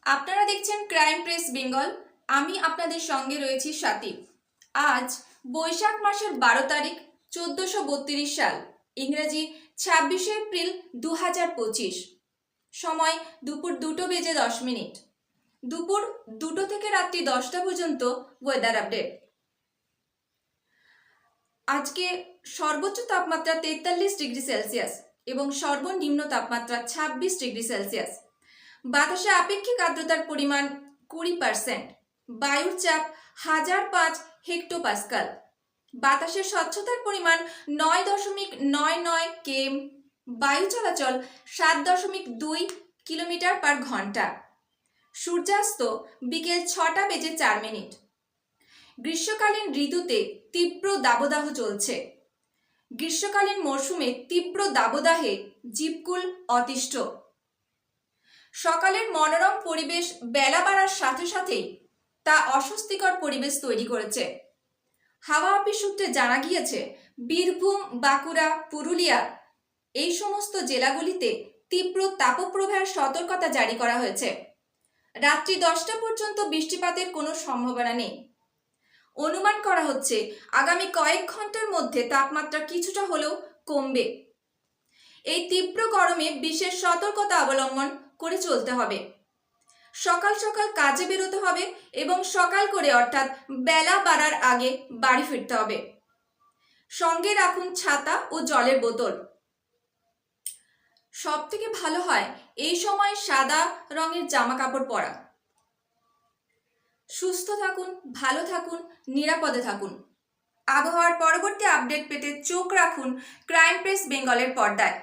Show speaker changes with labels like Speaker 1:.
Speaker 1: আপনারা দেখছেন crime press Bengal. আমি আপনাদের সঙ্গে রয়েছি স্বাতী। আজ বৈশাখ মাসের 12 তারিখ 1432 সাল, ইংরেজি 26 এপ্রিল 2025। সময় দুপুর 2:10। দুপুর 2 থেকে রাত্রি 10টা পর্যন্ত ওয়েদার আপডেট। আজকে সর্বোচ্চ তাপমাত্রা 43 ডিগ্রি সেলসিয়াস এবং সর্বনিম্ন তাপমাত্রা 26 ডিগ্রি সেলসিয়াস। বাতাসে আপেক্ষিক আর্দ্রতার পরিমাণ 20%। বায়ুর চাপ 1005 হেক্টোপাস্কাল। বাতাসের স্বচ্ছতার পরিমাণ 9.99 কেম। বায়ু চলাচল 7.2 কিলোমিটার পার ঘন্টা। সূর্যাস্ত বিকেল 6:04। গ্রীষ্মকালীন ঋতুতে তীব্র দাবদাহ চলছে। গ্রীষ্মকালীন মরশুমে তীব্র দাবদাহে জীবকুল অতিষ্ঠ। সকালের মনোরম পরিবেশ বেলা বাড়ার সাথে সাথেই তা অস্বস্তিকর পরিবেশ তৈরি করেছে। হাওয়া অফিস সূত্রে জানা গিয়েছে, বীরভূম, বাঁকুড়া, পুরুলিয়া এই সমস্ত জেলাগুলিতে তীব্র তাপপ্রবাহের সতর্কতা জারি করা হয়েছে। রাত্রি 10টা পর্যন্ত বৃষ্টিপাতের কোনো সম্ভাবনা নেই। অনুমান করা হচ্ছে আগামী কয়েক ঘন্টার মধ্যে তাপমাত্রা কিছুটা হলেও কমবে। এই তীব্র গরমে বিশেষ সতর্কতা অবলম্বন করে চলতে হবে। সকাল সকাল কাজে বেরোতে হবে এবং সকাল করে অর্থাৎ বেলা বাড়ার আগে বাড়ি ফিরতে হবে। সঙ্গে রাখুন ছাতা ও জলের বোতল। সব থেকে ভালো হয় এই সময় সাদা রঙের জামা কাপড় পরা। সুস্থ থাকুন, ভালো থাকুন, নিরাপদে থাকুন। আবহাওয়ার পরবর্তী আপডেট পেতে চোখ রাখুন ক্রাইম প্রেস বেঙ্গলের পর্দায়।